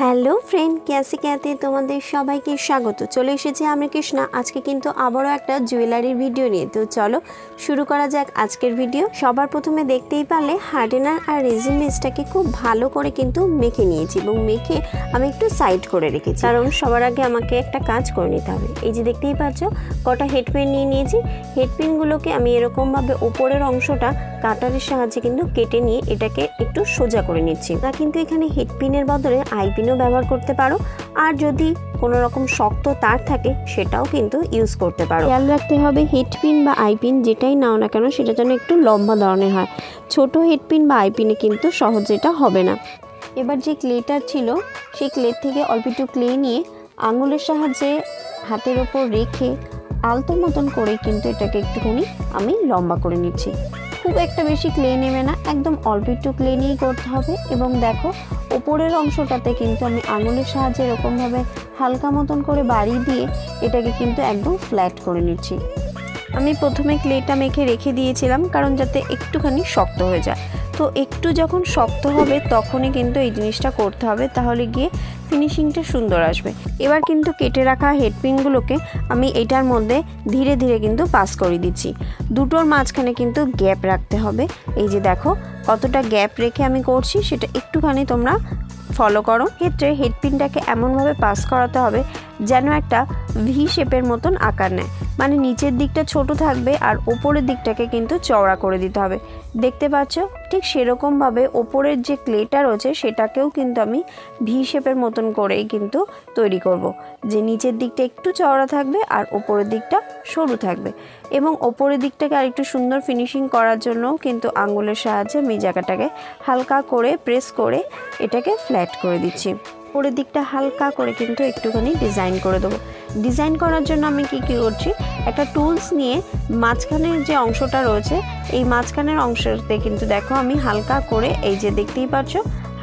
Hello friend, Cassie ক্যাতে তোমাদের সবাইকে স্বাগত। চলে এসেছি আমি কৃষ্ণা। আজকে কিন্তু আবারও একটা জুয়েলারির ভিডিও নিয়ে। তো চলো শুরু করা যাক আজকের ভিডিও। সবার প্রথমে দেখতেই পারলে হার্ডেনার আর রেজিন বেসটাকে খুব ভালো করে কিন্তু মেখে নিয়েছি এবং মেখে আমি একটু সাইড করে রেখেছি, কারণ সবার আগে আমাকে একটা কাজ করে নিতে হবে। এই যে দেখতেই পাচ্ছ কটা হেডপিন নিয়ে নিয়েছি। হেডপিনগুলোকে আমি এরকমভাবে ওপরের অংশটা কাটারের সাহায্যে কিন্তু কেটে নিয়ে এটাকে একটু সোজা করে নিচ্ছি। তা কিন্তু এখানে হেডপিনের বদলে আইপিনও ব্যবহার করতে পারো, আর যদি কোনো রকম শক্ত তার থাকে সেটাও কিন্তু ইউজ করতে পারো। খেয়াল রাখতে হবে হেডপিন বা আইপিন যেটাই নাও না কেন সেটা যেন একটু লম্বা ধরনের হয়। ছোট হেডপিন বা আইপিনে কিন্তু সহজে এটা হবে না। এবার যে ক্লেটা ছিল সেই ক্লের থেকে অল্প একটু ক্লে নিয়ে আঙুলের সাহায্যে হাতের ওপর রেখে আলতো মতন করে কিন্তু এটাকে একটুখানি আমি লম্বা করে নিচ্ছি। খুব একটা বেশি ক্লে নেবে না, একদম অল্প একটু ক্লে নিয়েই করতে হবে। এবং দেখো ওপরের অংশটাতে কিন্তু আমি আঙুলের সাহায্যে এরকমভাবে হালকা মতন করে বাড়িয়ে দিয়ে এটাকে কিন্তু একদম ফ্ল্যাট করে নিচ্ছি। আমি প্রথমে ক্লেটা মেখে রেখে দিয়েছিলাম কারণ যাতে একটুখানি শক্ত হয়ে যায়। তো একটু যখন শক্ত হবে তখনই কিন্তু এই জিনিসটা করতে হবে, তাহলে গিয়ে ফিনিশিংটা সুন্দর আসবে। এবার কিন্তু কেটে রাখা হেডপিনগুলোকে আমি এটার মধ্যে ধীরে ধীরে কিন্তু পাস করে দিচ্ছি। দুটোর মাঝখানে কিন্তু গ্যাপ রাখতে হবে। এই যে দেখো কতটা গ্যাপ রেখে আমি করছি, সেটা একটুখানি তোমরা ফলো করো। ক্ষেত্রে হেডপিনটাকে এমনভাবে পাস করাতে হবে যেন একটা ভি শেপের মতন আকার নেয়, মানে নিচের দিকটা ছোট থাকবে আর ওপরের দিকটাকে কিন্তু চওড়া করে দিতে হবে। দেখতে পাচ্ছ ঠিক সেরকমভাবে ওপরের যে ক্লেটা রয়েছে সেটাকেও কিন্তু আমি ভি শেপের মতন করেই কিন্তু তৈরি করব, যে নিচের দিকটা একটু চওড়া থাকবে আর ওপরের দিকটা সরু থাকবে। এবং ওপরের দিকটাকে আরেকটু সুন্দর ফিনিশিং করার জন্যও কিন্তু আঙ্গুলের সাহায্যে আমি জায়গাটাকে হালকা করে প্রেস করে এটাকে ফ্ল্যাট করে দিচ্ছি। উপরের দিকটা হালকা করে কিন্তু একটুখানি ডিজাইন করে দেবো। ডিজাইন করার জন্য আমি কি করছি, একটা টুলস নিয়ে মাঝখানের যে অংশটা রয়েছে এই মাঝখানের অংশতে কিন্তু দেখো আমি হালকা করে, এই যে দেখতেই পাচ্ছ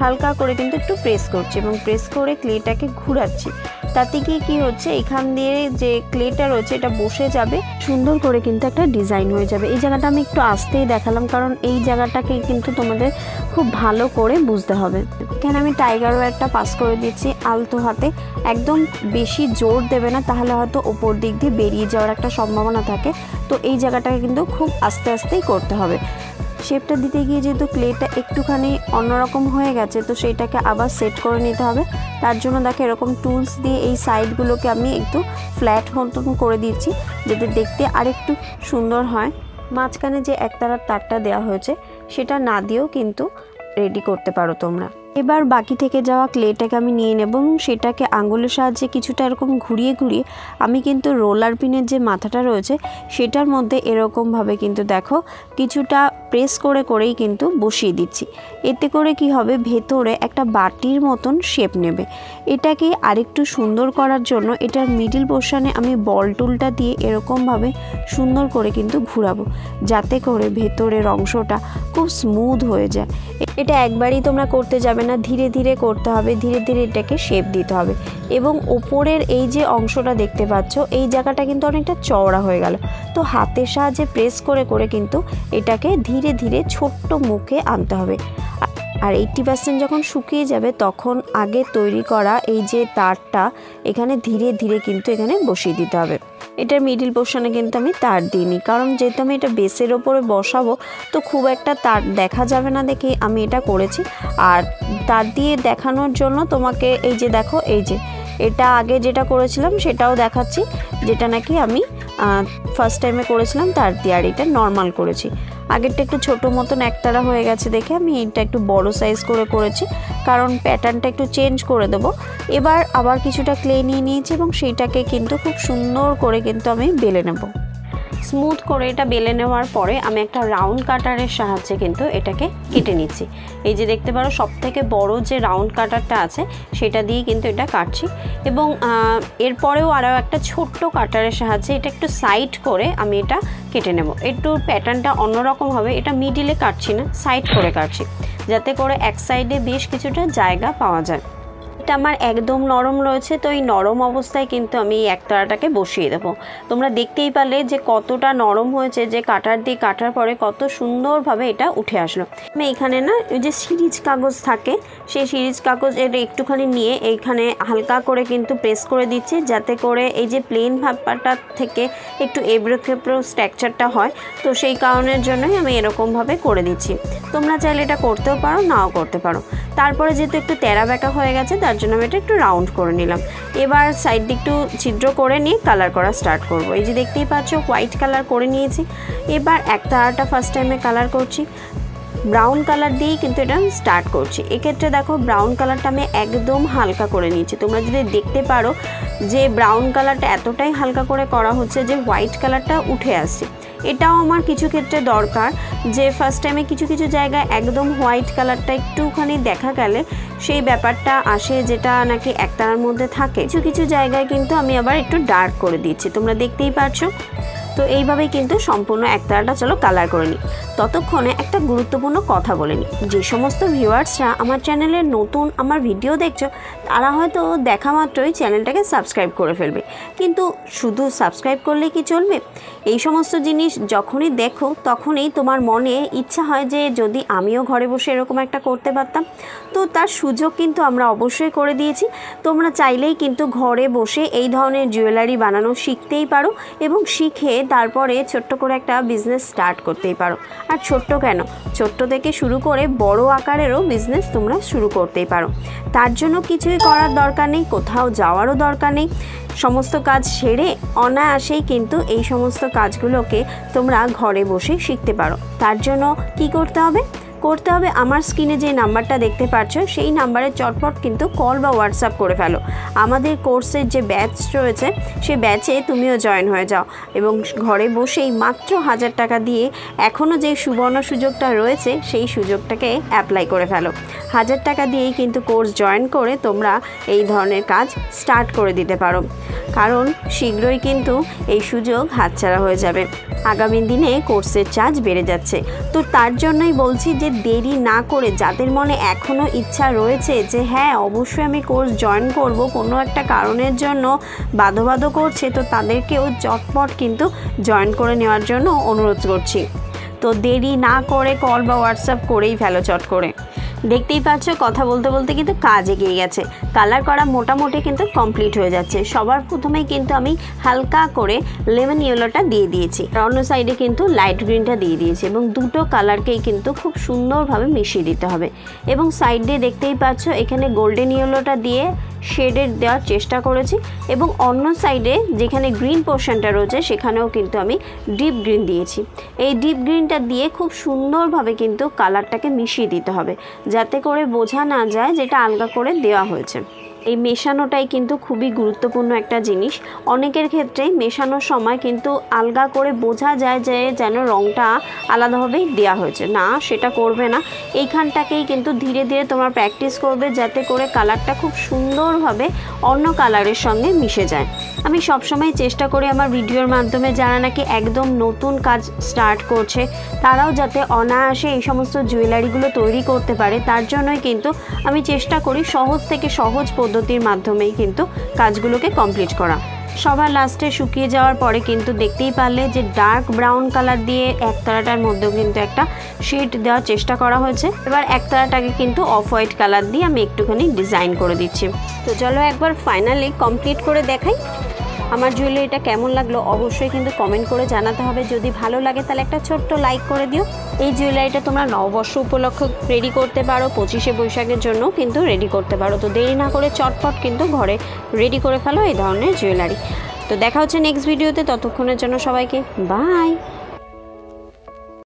হালকা করে কিন্তু একটু প্রেস করছি এবং প্রেস করে ক্লেটাকে ঘুরাচ্ছি। তাতে গিয়ে কি হচ্ছে, এখান দিয়ে যে ক্লেটা রয়েছে এটা বসে যাবে, সুন্দর করে কিন্তু একটা ডিজাইন হয়ে যাবে। এই জায়গাটা আমি একটু আস্তেই দেখালাম কারণ এই জায়গাটাকে কিন্তু তোমাদের খুব ভালো করে বুঝতে হবে। এখানে আমি টাইগার ওয়্যারটা পাস করে দিচ্ছি আলতো হাতে, একদম বেশি জোর দেবে না, তাহলে হয়তো ওপর দিক দিয়ে বেরিয়ে যাওয়ার একটা সম্ভাবনা থাকে। তো এই জায়গাটাকে কিন্তু খুব আস্তে আস্তেই করতে হবে। শেপটা দিতে গিয়ে যেহেতু ক্লেটা একটুখানি অন্যরকম হয়ে গেছে, তো সেইটাকে আবার সেট করে নিতে হবে। তার জন্য দেখো এরকম টুলস দিয়ে এই সাইডগুলোকে আমি একটু ফ্ল্যাট মতন করে দিচ্ছি যাতে দেখতে আরেকটু সুন্দর হয়। মাঝখানে যে একতারার তারটা দেওয়া হয়েছে সেটা না দিয়েও কিন্তু রেডি করতে পারো তোমরা। এবার বাকি থেকে যাওয়া ক্লেটাকে আমি নিয়ে নেব এবং সেটাকে আঙ্গুলের সাহায্যে কিছুটা এরকম ঘুরিয়ে ঘুরিয়ে আমি কিন্তু রোলার পিনের যে মাথাটা রয়েছে সেটার মধ্যে এরকমভাবে কিন্তু দেখো কিছুটা প্রেস করে করেই কিন্তু বসিয়ে দিচ্ছি। এতে করে কি হবে, ভেতরে একটা বাটির মতন শেপ নেবে। এটাকে আরেকটু সুন্দর করার জন্য এটার মিডিল পোর্শনে আমি বল টুলটা দিয়ে এরকমভাবে সুন্দর করে কিন্তু ঘুরাবো, যাতে করে ভেতরের অংশটা খুব স্মুথ হয়ে যায়। এটা একবারই তোমরা করতে যাবে না, ধীরে ধীরে করতে হবে, ধীরে ধীরে এটাকে শেপ দিতে হবে। এবং ওপরের এই যে অংশটা দেখতে পাচ্ছ এই জায়গাটা কিন্তু অনেকটা চওড়া হয়ে গেল, তো হাতের সাহায্যে প্রেস করে করে কিন্তু এটাকে ধীরে ধীরে ছোট্ট মুখে আনতে হবে। আর 80% যখন শুকিয়ে যাবে তখন আগে তৈরি করা এই যে তারটা এখানে ধীরে ধীরে কিন্তু এখানে বসিয়ে দিতে হবে। এটার মিডিল পোর্শনে কিন্তু আমি তার দিইনি, কারণ যেহেতু আমি এটা বেসের ওপরে বসাবো তো খুব একটা তার দেখা যাবে না দেখে আমি এটা করেছি। আর তার দিয়ে দেখানোর জন্য তোমাকে এই যে দেখো, এই যে এটা আগে যেটা করেছিলাম সেটাও দেখাচ্ছি, যেটা নাকি আমি ফার্স্ট টাইমে করেছিলাম তার দিয়ে, আর এটা নর্মাল করেছি। আগেরটা একটু ছোটো মতন একতারা হয়ে গেছে দেখে আমি এটা একটু বড় সাইজ করে করেছি, কারণ প্যাটার্নটা একটু চেঞ্জ করে দেবো। এবার আবার কিছুটা ক্লে নিয়ে নিয়েছি এবং সেইটাকে কিন্তু খুব সুন্দর করে কিন্তু আমি বেলে নেব। স্মুথ করে এটা বেলে নেওয়ার পরে আমি একটা রাউন্ড কাটারের সাহায্যে কিন্তু এটাকে কেটে নিচ্ছি। এই যে দেখতে পারো সবথেকে বড় যে রাউন্ড কাটারটা আছে সেটা দিয়ে কিন্তু এটা কাটছি। এবং এরপরেও আরও একটা ছোট্ট কাটারের সাহায্যে এটা একটু সাইড করে আমি এটা কেটে নেব। একটু প্যাটার্নটা অন্যরকম হবে, এটা মিডিলে কাটছি না, সাইড করে কাটছি, যাতে করে এক সাইডে বেশ কিছুটা জায়গা পাওয়া যায়। এটা আমার একদম নরম রয়েছে, তো এই নরম অবস্থায় কিন্তু আমি এই একতারাটাকে বসিয়ে দেবো। তোমরা দেখতেই পারলে যে কতটা নরম হয়েছে, যে কাটার দিয়ে কাটার পরে কত সুন্দরভাবে এটা উঠে আসলো। আমি এখানে না ওই যে সিরিজ কাগজ থাকে, সেই সিরিজ কাগজ এটা একটুখানি নিয়ে এইখানে হালকা করে কিন্তু প্রেস করে দিচ্ছি, যাতে করে এই যে প্লেন ভাবটা থেকে একটু এবড়ো খেবড়ো স্ট্রাকচারটা হয়। তো সেই কারণের জন্যই আমি এরকমভাবে করে দিচ্ছি। তোমরা চাইলে এটা করতেও পারো, নাও করতে পারো। তারপরে যেহেতু একটু তেরা বেঁকা হয়ে গেছে, তার জন্য আমি এটা একটু রাউন্ড করে নিলাম। এবার সাইড দিয়ে একটু ছিদ্র করে নিয়ে কালার করা স্টার্ট করব। এই যে দেখতেই পাচ্ছ হোয়াইট কালার করে নিয়েছি। এবার একতারাটা ফার্স্ট টাইমে কালার করছি, ব্রাউন কালার দিয়েই কিন্তু এটা স্টার্ট করছি। এক্ষেত্রে দেখো ব্রাউন কালারটা আমি একদম হালকা করে নিয়েছি। তোমরা যদি দেখতে পারো যে ব্রাউন কালারটা এতটাই হালকা করে করা হচ্ছে যে হোয়াইট কালারটা উঠে আসছে। এটাও আমার কিছু ক্ষেত্রে দরকার, যে ফার্স্ট টাইমে কিছু কিছু জায়গায় একদম হোয়াইট কালারটা একটুখানি দেখা গেলে সেই ব্যাপারটা আসে, যেটা নাকি একতারার মধ্যে থাকে। কিছু কিছু জায়গায় কিন্তু আমি আবার একটু ডার্ক করে দিচ্ছি, তোমরা দেখতেই পাচ্ছ। তো এইভাবেই কিন্তু সম্পূর্ণ একতারাটা চলো কালার করে নিই। ততক্ষণে একটা গুরুত্বপূর্ণ কথা বলে নিই। যে সমস্ত ভিউয়ার্সরা আমার চ্যানেলে নতুন আমার ভিডিও দেখছো, তারা হয়তো দেখা মাত্রই চ্যানেলটাকে সাবস্ক্রাইব করে ফেলবে, কিন্তু শুধু সাবস্ক্রাইব করলে কি চলবে? এই সমস্ত জিনিস যখনই দেখো তখনই তোমার মনে ইচ্ছা হয় যে যদি আমিও ঘরে বসে এরকম একটা করতে পারতাম। তো তার সুযোগ কিন্তু আমরা অবশ্যই করে দিয়েছি। তোমরা চাইলেই কিন্তু ঘরে বসে এই ধরনের জুয়েলারি বানানো শিখতেই পারো, এবং শিখে তারপরে ছোট্ট করে একটা বিজনেস স্টার্ট করতেই পারো। আর ছোট্ট কেন, ছোট্ট থেকে শুরু করে বড় আকারেরও বিজনেস তোমরা শুরু করতেই পারো। তার জন্য কিছুই করার দরকার নেই, কোথাও যাওয়ারও দরকার নেই। সমস্ত কাজ সেরে অনায়াসেই কিন্তু এই সমস্ত কাজগুলোকে তোমরা ঘরে বসে শিখতে পারো। তার জন্য কি করতে হবে আমার স্ক্রিনে যে নাম্বারটা দেখতে পাচ্ছ, সেই নাম্বারে চটপট কিন্তু কল বা হোয়াটসঅ্যাপ করে ফেলো। আমাদের কোর্সের যে ব্যাচ রয়েছে, সেই ব্যাচে তুমিও জয়েন হয়ে যাও, এবং ঘরে বসেই মাত্র 1000 টাকা দিয়ে এখনও যে সুবর্ণ সুযোগটা রয়েছে, সেই সুযোগটাকে অ্যাপ্লাই করে ফেলো। 1000 টাকা দিয়েই কিন্তু কোর্স জয়েন করে তোমরা এই ধরনের কাজ স্টার্ট করে দিতে পারো, কারণ শীঘ্রই কিন্তু এই সুযোগ হাতছাড়া হয়ে যাবে। আগামী দিনে কোর্সের চার্জ বেড়ে যাচ্ছে। তো তার জন্যই বলছি যে দেরি না করে, যাদের মনে এখনও ইচ্ছা রয়েছে যে হ্যাঁ অবশ্যই আমি কোর্স জয়েন করব, কোনো একটা কারণের জন্য বাধো করছে, তো তাদেরকেও চটপট কিন্তু জয়েন করে নেওয়ার জন্য অনুরোধ করছি। তো দেরি না করে কল বা হোয়াটসঅ্যাপ করেই ফেলো চট করে। দেখতেই পাচ্ছ কথা বলতে বলতে কিন্তু কাজ এগিয়ে গেছে। কালার করা মোটামুটি কিন্তু কমপ্লিট হয়ে যাচ্ছে। সবার প্রথমেই কিন্তু আমি হালকা করে লেমন ইয়েলোটা দিয়ে দিয়েছি, অন্য সাইডে কিন্তু লাইট গ্রিনটা দিয়ে দিয়েছি, এবং দুটো কালারকেই কিন্তু খুব সুন্দরভাবে মিশিয়ে দিতে হবে। এবং সাইড দিয়ে দেখতেই পাচ্ছ এখানে গোল্ডেন ইয়েলোটা দিয়ে শেডের দেওয়ার চেষ্টা করেছি, এবং অন্য সাইডে যেখানে গ্রিন পোর্শনটা রয়েছে সেখানেও কিন্তু আমি ডিপ গ্রিন দিয়েছি। এই ডিপ গ্রিনটা দিয়ে খুব সুন্দরভাবে কিন্তু কালারটাকে মিশিয়ে দিতে হবে, যাতে করে বোঝা না যায় যেটা আলগা করে দেওয়া হয়েছে। এই মেশানোটাই কিন্তু খুবই গুরুত্বপূর্ণ একটা জিনিস। অনেকের ক্ষেত্রেই মেশানোর সময় কিন্তু আলগা করে বোঝা যায় যে যেন রঙটা আলাদাভাবেই দেওয়া হয়েছে। না, সেটা করবে না। এইখানটাকেই কিন্তু ধীরে ধীরে তোমার প্র্যাকটিস করবে, যাতে করে কালারটা খুব সুন্দরভাবে অন্য কালারের সঙ্গে মিশে যায়। আমি সবসময় চেষ্টা করি আমার ভিডিওর মাধ্যমে যারা নাকি একদম নতুন কাজ স্টার্ট করছে, তারাও যাতে অনায়াসে এই সমস্ত জুয়েলারিগুলো তৈরি করতে পারে, তার জন্যই কিন্তু আমি চেষ্টা করি সহজ থেকে সহজ পদ্ধতির মাধ্যমেই কিন্তু কাজগুলোকে কমপ্লিট করা। সবার লাস্টে শুকিয়ে যাওয়ার পরে কিন্তু দেখতেই পারলে যে ডার্ক ব্রাউন কালার দিয়ে একতারাটার মধ্যেও কিন্তু একটা শেড দেওয়ার চেষ্টা করা হয়েছে। এবার একতারাটাকে কিন্তু অফ হোয়াইট কালার দিয়ে আমি একটুখানি ডিজাইন করে দিচ্ছি। তো চলো একবার ফাইনালি কমপ্লিট করে দেখাই আমার জুয়েলারিটা কেমন লাগলো। অবশ্যই কিন্তু কমেন্ট করে জানাতে হবে। যদি ভালো লাগে তাহলে একটা ছোট্ট লাইক করে দিও। এই জুয়েলারিটা তোমরা নববর্ষ উপলক্ষে রেডি করতে পারো, 25শে বৈশাখের জন্য কিন্তু রেডি করতে পারো। তো দেরি না করে চটপট কিন্তু ঘরে রেডি করে ফেলো এই ধরনের জুয়েলারি। তো দেখা হচ্ছে নেক্সট ভিডিওতে, ততক্ষণের জন্য সবাইকে বাই।